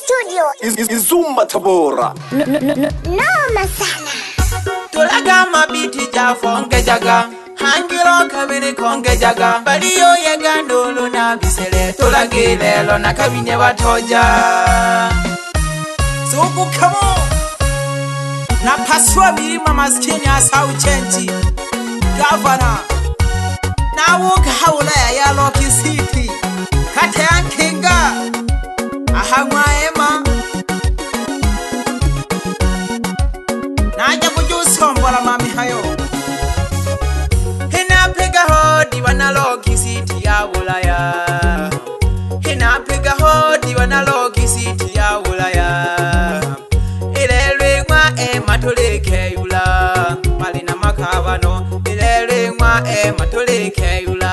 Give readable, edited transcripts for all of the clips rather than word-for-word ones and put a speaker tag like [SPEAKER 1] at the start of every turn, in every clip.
[SPEAKER 1] studio.
[SPEAKER 2] Izumba Tabora.
[SPEAKER 1] No masala.
[SPEAKER 3] Tulaga mabiti jafonge jaga. Hangiro kabiri konge jaga. Baliyo yega ndolo na bisele. Tulagile lo na kabine watoja. Suku kamo. Na paswa milima maskini asau chenji. Governor. Na wuka haula ya Loki City. Kate yankinga. Ahangwa ema. Naja kujusombola mami hayo. Hina piga hodi wana Loki City ya Ulaya. Hina piga hodi wana Loki City ya Ulaya. Ilelwe ngwa matuleke yula. Malina makabano. Ilelwe ngwa matuleke yula.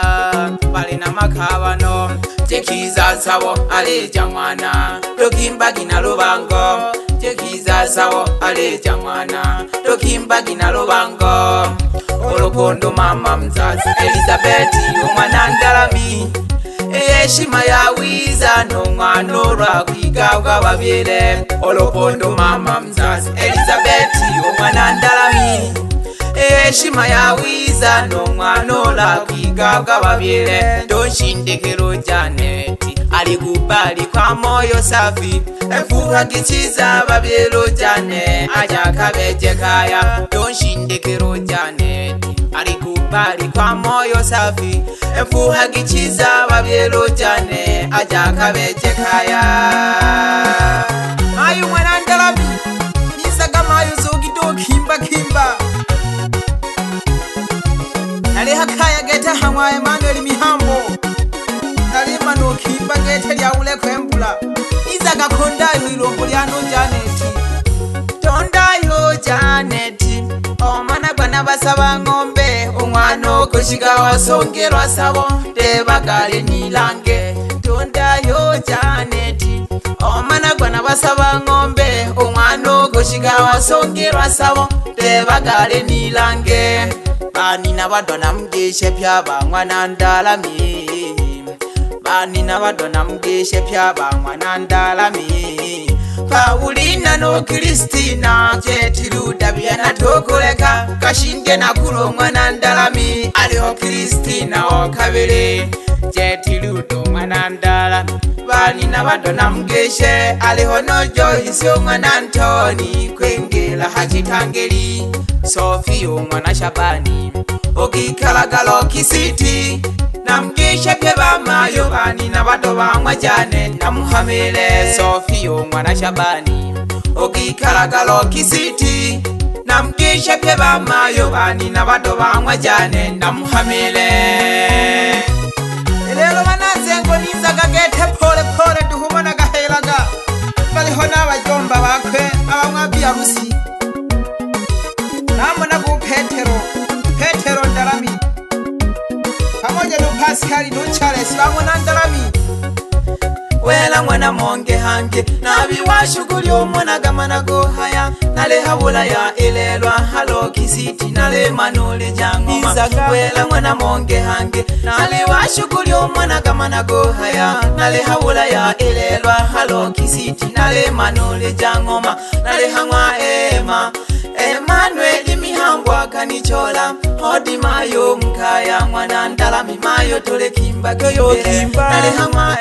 [SPEAKER 3] Malina makabano. Jekiza sawo aleja mwana. Lokimba gina lubango. Jekiza sawo aleja mwana. Lokimba gina lubango. Olokondo mama mzazi Elizabeth umwana ndalami. Eshima ya wiza no mwana olwakwiga babyere. Olokondo mama mzazi Elizabeth umwana ndalami. Eshima ya wiza no mwana olwakwiga babyere. Donshindekero Janeti alikubali kwa moyo safi. Efuha kichiza babyero Jane aja kabeje kaya. Donshindekero Janeti alikubali kwa moyo safi. Efuha kichiza babyero Jane aja kabeje kaya. Mayu mwana ndalami nisaga mayu zogido kimba kimba. Naleha kaya geta hamwa Emmanuel Mihambo. Nalima no kimba geta Lyabhulekwe Mbula. Izaga kondayo ilombo lyano Janeti. Tondayo Janeti. Omwana gwana basaba ngombe. Omwana kushiga wasongerwa sabo. Tebagale nilange. Tondayo Janeti. Omwana gwana basaba ngombe. Omwana kushiga wasongerwa sabo. Tebagale nilange. Bani na badona mgeshe pya bangwana ndalami. Bani na badona mgeshe pya bangwana ndalami. Paulina no Kristina Jetiruda byana tokoleka. Kashinge na kulo mwana ndalami. Aliho Kristina okabere Jetiruda mwana ndalami. Bani na badona mgeshe aliho no Joyce mwana Antoni kwengela hachitangeli. Sophie mwana Shabani okikalaga Loki City. Namgeshe pye bamayo bani na bato bamwa Janet namuhamile. Sophie mwana Shabani okikalaga Loki City. Namgeshe pye bamayo bani na bato bamwa Janet namuhamile. Lelo banazengo nizaga gete pole pole duhumana gahelaga. Baliho n'abajomba bakwe abamwa harusi. Namona ku Petero ndalami. Pamoja no Pascal no Charles bamona ndalami. Wela mwana monge hange nabi washukuli omwana gamana go haya. Nale habula ya elelwa Loki City nale manole jangoma. Wela mwana monge hange nale washukuli omwana gamana go haya. Nale habula ya elelwa Loki City nale manole jangoma. Nale hangwa Emmanuel Mihambo akanichola. Hodi mayo mkaya mwana ndalami mayo tole kimba kiyo kimba. Nale hama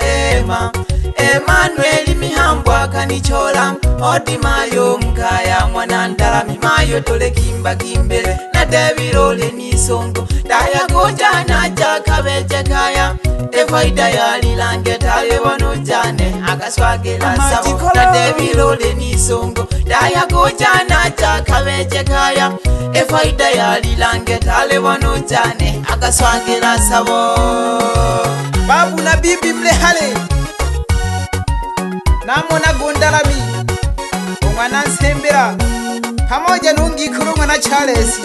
[SPEAKER 3] Emmanuel Mihambo akanichola. Hodi mayo mkaya mwana ndalami mayo tole kimba kimbele. Na devirole nisongo daya koja na jaka beje kaya. Efaida ya lilange tale wano Jane akaswagela sawo. Na devirole nisongo daya koja na jaka beje kaya. Efaida ya lilange tale wano Jane akaswagela sawo. Babu na bibi mlehale namona gondalami. Omwana nsembera pamoja nungikuru mwana Charles.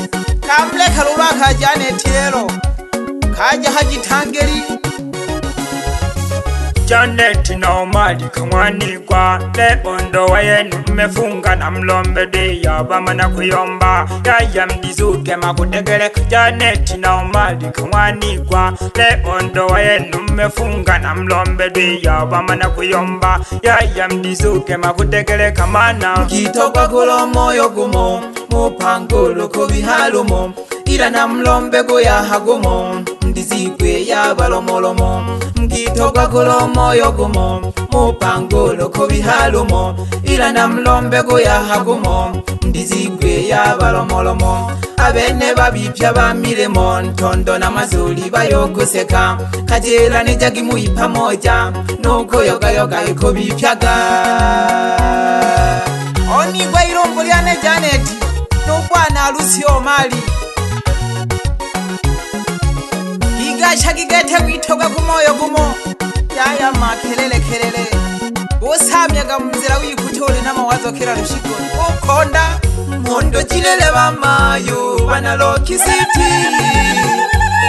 [SPEAKER 3] Kamleka lubaka Janet lero kaja hajitangeri.
[SPEAKER 4] Janet na Omari kamwanikwa Leondo wayenu mmefunga na mlombe deya bamana kuyomba Yaya mdizuke makutegeleka Janet na Omari kamwanikwa Leondo wayenu mmefunga na mlombe deya bamana kuyomba Yaya mdizuke makutegeleka mana
[SPEAKER 3] Mkitoka kula moyo gumo Mupangulo kubihalumo Ila na mlombe goya hagumo Ndizikwe ya balomolomo Mkitoka kula moyo gumo Mupangulo kubihalumo Ila na mlombe goya hagumo Ndizikwe ya balomolomo Abene babipya bamiremo Ntondo na mazuli bayoguseka Kajela nijagi muipa moja Nuko yoga yoga iko bipyaga Oni gwa irombo lyane Janet Nubwana harusi Omari Gigasha gigete witoga kumoyo gumo Yaya makelele kelele Usamyaga mzira wikutole na mawazo kila rushiko Ukonda Mondo jilele bamayo Banaloki city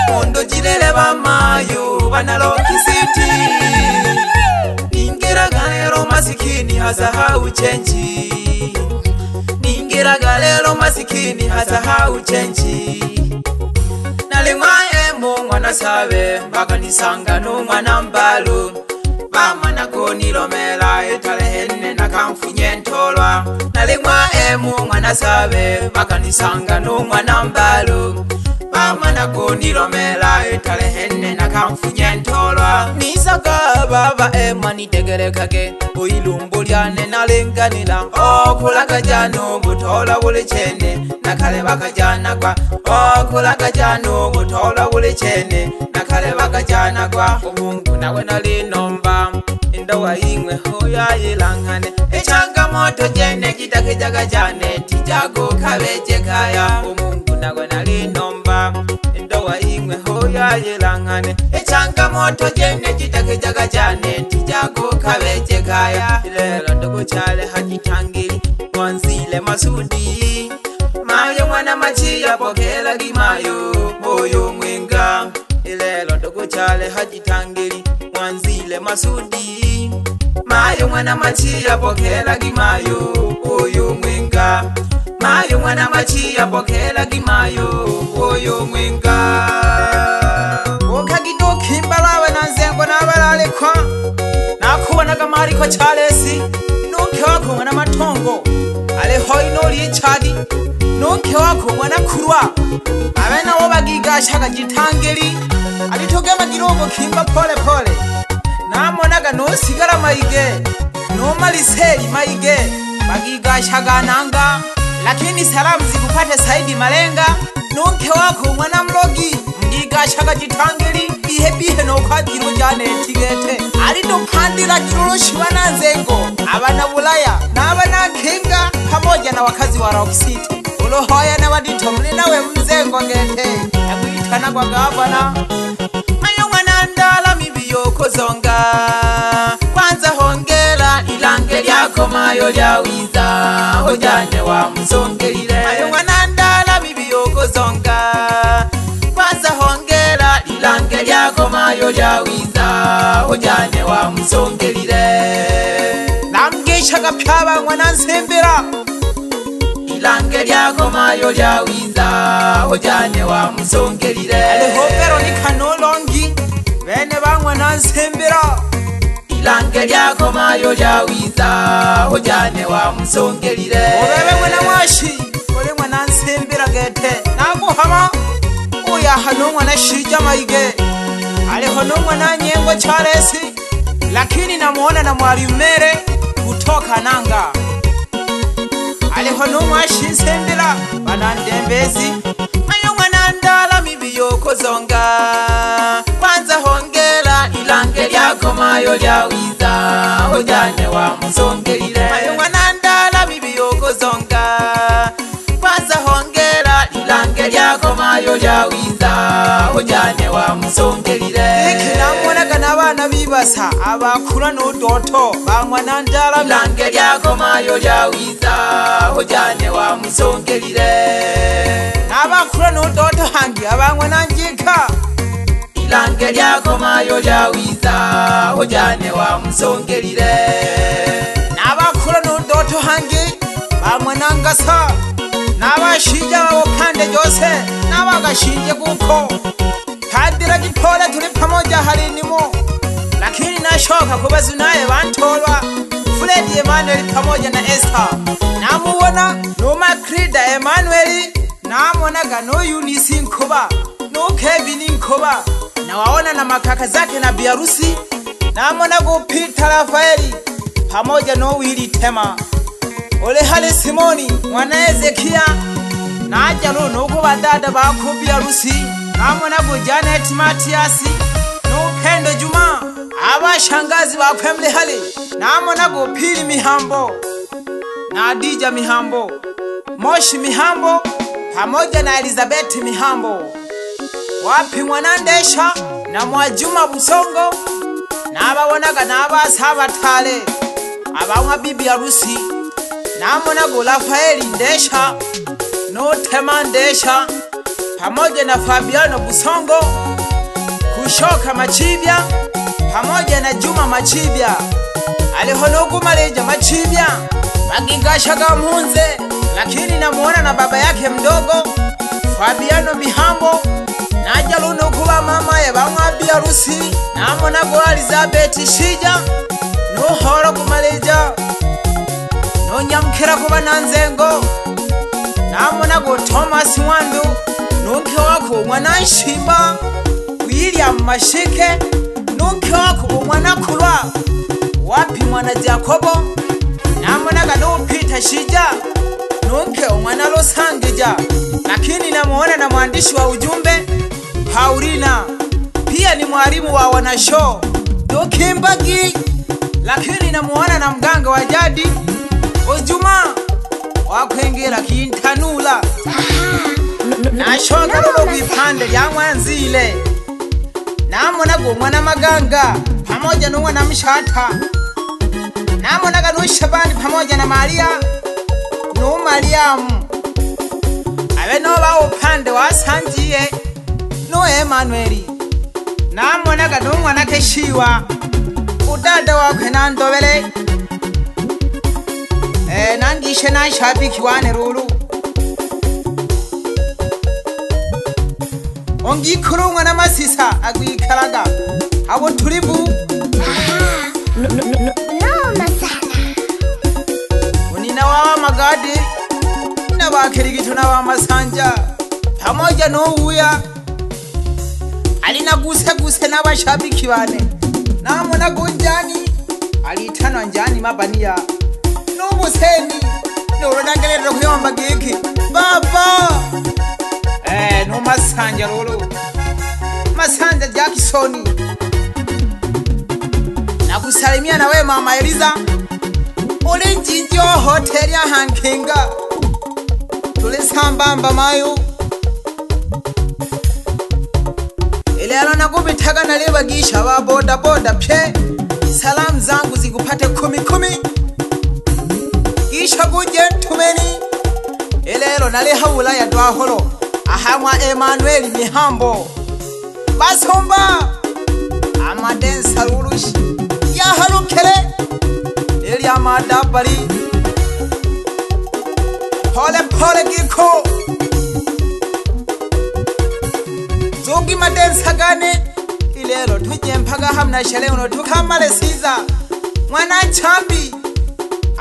[SPEAKER 3] Mondo jilele bamayo Banaloki city Ningira galero masikini hasahau chenji Ningira galero masikini hasahau chenji Nalimwae mwana sabe Mbaka nisanga mwana mbalu Bamana koni lomela Etale henne na kamfunye ntolwa Nalimwae mwana sabe Mbaka nisanga mwana mbalu Bamana koni lomela Etale henne na kamfunye ntolwa Nisaka baba mani tegerekage Uilumbu lyane nalenganila Okulaga jano butola ule chene Nakale baka jana kwa Okulaga jano butola ule chene Nakale baka jana kwa Umungu nawe nalinomba Indawa ingwe hoya ilangane Echanga moto jene kitake jaga jane Tijago kabeje kaya Umungu nawe nalinomba Indawa ingwe hoya ilangane Echanga moto jene kitake jaga jane Tijago kabeje kaya Ilelo ndogo chale hajitangili Mwanzile masudi Mayo mwana machiya pokela gimayo Moyo mwenga Ilelo ndogo chale hajitangili Mwanzile masudi Mayo mwana machiya pokela gimayo Moyo mwenga Mayo mwana machiya pokela gimayo Moyo mwenga Okagito kimbalawe nanzengo nabalalekwa Nakubona gamari ko Charles Nuke wako mwana matongo Ale hoino lichadi Nuke wako mwana kurwa Abena wobagigasha gitangeli Alitoge magirogo kimba pole pole Namonaga no sigara maige No maliseli maige Bagigasha gananga Lakini salamu zikupate Saidi Malenga Nuke wako mwana mlogi Mgigasha gitangeli Bihe no kwagiro jane tigete Alido pandira kirushi wananzengo Abana Bulaya na abana Kinga pamoja na wakazi wa Rock City Ulohoya na wadito mlinawe mzengo gete Yakuitana kwa gavana Ayo mwanandala mibiyoko zonga Kwanza hongela ilange lyako mayo lyawiza Hojane wa msongelile Ayo mwanandala mibiyoko zonga Kwanza hongela ilange lyako mayo lyawiza Hojane wa msongelile Namgeshaga pyaba mwana nsembera Ilange lyako mayo lyawiza Hojane wa msongelile Aleho Veronica nolongi Bene bangwa nansembera Ilange lyako mayo lyawiza Hojane wa msongelile Obebe mwana mwashi Ole mwana nsembera gete Naguhama Uya hano mwana shija maige Aleho no mwana nyengo Charles Lakini namuona na Mwaliumere kutoka nanga Aleho no mwashi nsembera Banandembezi Ayo mwana ndala mibiyoko zonga Kwanza hongela ilange lyako mayo lyawiza Hojane wa msongelile Ayo mwana ndala mibiyoko zonga Kwanza hongela ilange lyako mayo lyawiza Hojane wa msongelile Iki namuonaga n'abana bibasa Abakura n'udoto Bangwa na ndala ilange lyako mayo lyawiza Hojane wa msongelile N'abakura n'udoto hangi abangwa na njika lange lyako mayo lyawiza ujane wa msongelile nabakula nundoto hangi bamwenangasa nabashija babopande jose nabagashinje kuko kadira gipole tuli pamoja halinimo lakini nashoka kubazu naye bantolwa Fred Emmanuel pamoja na Esther namuona Noma Krida Emmanuel namuonaga no Eunice Nkoba no Kevin Nkoba na waona na makaka zake na biarusi namuona go Peter Rafaeli pamoja no Willy Tema ole hale Simoni mwana Ezekia na ajalo no ko badada ba ko biarusi namuona go Janet Matiasi no Pendo Juma abashangazi bakwemle hale namuona go Pili Mihambo na Dija Mihambo Moshi Mihambo pamoja na Elizabeth Mihambo wapi mwanandesha na Mwajuma Busongo na abawonaga na abasaba tale abamwa bibi harusi namona go Rafaeli Ndesha no Tema Ndesha pamoja na Fabiano Busongo kushoka Machibya pamoja na Juma Machibya alihonogu Maleja Machibya bagigashaga mhunze lakini namuona na baba yake mdogo Fabiano Mihambo naja luno kuba mama ya bamwa biarusi namona go Elizabeth Shija no horo ku Maleja no nyamkira kuba nanzengo namona go Thomas Mwandu nunke wako mwana Nshimba William Mashike nunke wako mwana Kulwa wapi mwana Jacobo namona ga no Peter Shija nunke mwana Losangeja lakini namuona na mwandishi wa ujumbe Paulina pia ni mwalimu wa wanashow Dokimbagi lakini namuona na mganga wa jadi Ojuma wakwengera kintanula na shoga lolo kwipande lya Mwanzile namona go mwana Maganga pamoja no mwana Mshata namona ga no Shabani pamoja na Maria no Mariamu abe no ba upande wasangiye no Emmanuel namona ga no mwana Keshiwa udada wakwe nandobele nangishe na shabiki wane rulu ongikurumwa na Masisa agwikaraga abo tulibu
[SPEAKER 1] no masala
[SPEAKER 3] unina wa Magadi na bakirigito na wa Masanja pamoja no uya alina guse na bashabiki bane namona gonjani alitana njani mabania no Museni no rodangelero kuyomba giki baba no Masanja lolo Masanja Jacksoni nakusalimia na we mama Eliza ule njinjo hotel ya Hankinga tule sambamba mayo ilelo nakubitaga na leba gisha ba boda boda pye salamu zangu zikupate 10 gisha ku gentlemani ilelo nale hawula ya Dwaholo ahamwa Emmanuel Mihambo basomba amadensa lulushi ya halukele eli amadabali pole giko zogi madensa gane ilelo tuje mpaga hamna shele uno tukamale siza mwana Chambi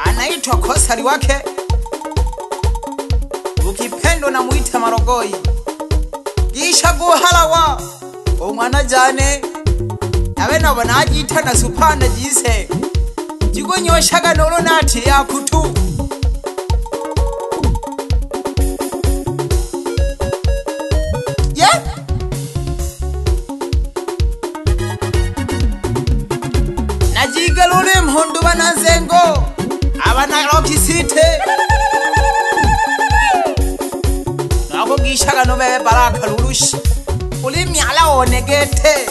[SPEAKER 3] anaitwa Kosari wake ukipendo na muita Marogoi gisha guhalawa omwana Jane abe nabo najita na supana jise jigonyoshaga nolo nati ya kutu najigalule mhundu bananzengo abana Lokisite nako gishaga no bebe Baraka lulushi ulimi ala onegete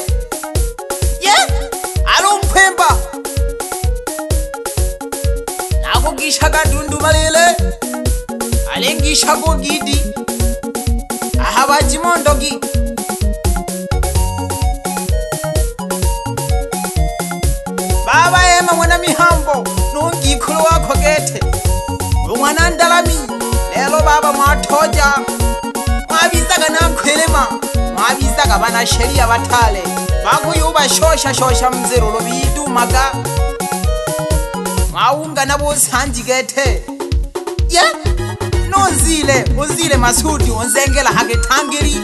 [SPEAKER 3] alumpemba nako gishaga Dundu Malele alengisha go Gidi ahabaji Mondogi baba ema mwana mihambo nungikulu wako gete umwana ndalami lelo baba mwatoja mwabizaga nankwelema mwabizaga bana sheria batale bakuyuba shosha mzero bidumaga mwaunga nabo sanji gete ye uzile masudi onzengela hagetangiri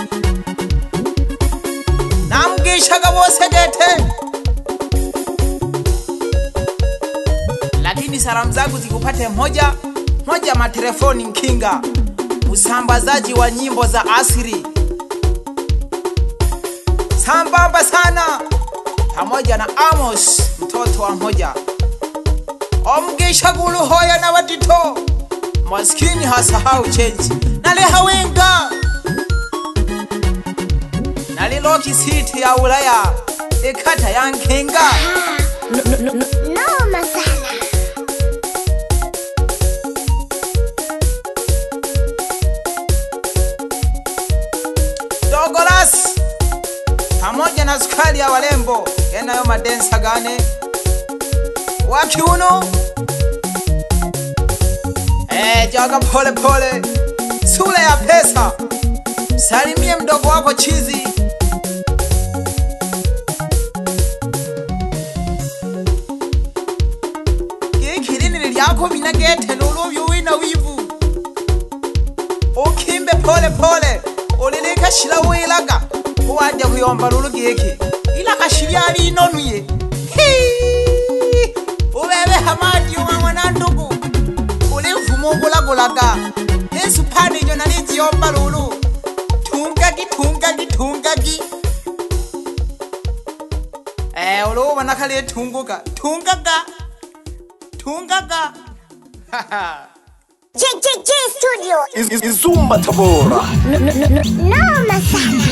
[SPEAKER 3] namgishaga bose gete lakini salamu zangu zikupate moja matelefoni Mkinga usambazaji wa nyimbo za asili sambamba sana pamoja na Amos mtoto wa moja omgisha gulu hoya na watito maskini hasahau chenji naleha wenga naliloki city ya Ulaya ekata ya Mkinga
[SPEAKER 1] no masala
[SPEAKER 3] Dogolas pamoja na sukari ya walembo yenayo madensa gane wakiuno jaga pole sule ya pesa salimie mdogo wako chizi kikirini liyako minagete nuluvyu wina wivu ukimbe pole ulilika shila wilaga uwaja kuyomba lulu giki ilaka shiliali inonuye ubebe hamadi umamwana ndugu ulimfumugulagulaga yesu pani nyo naliji yomba lulu tungagi uluwa nakali tungaga
[SPEAKER 1] J Studio
[SPEAKER 2] Izumba Tabora
[SPEAKER 1] no masala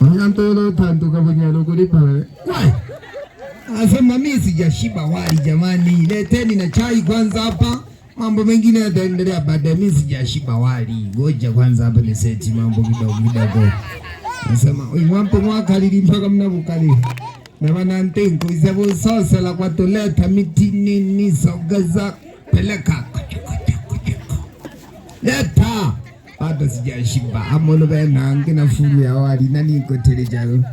[SPEAKER 5] Mwanantolo tanto kabanyalo kulipa asema mimi sijashiba wali jamani, leteni na chai kwanza hapa, mambo mengine yataendelea baadaye. Mimi sijashiba wali, ngoja kwanza hapa ni seti mambo kidogo. Nasema mwampo mwaka lilimpa mnabukali na wanantengo izabo sosa la kwa toleta miti nini sogaza peleka leta bado sijashiba amono bena ngina furu ya wali nani iko telejalo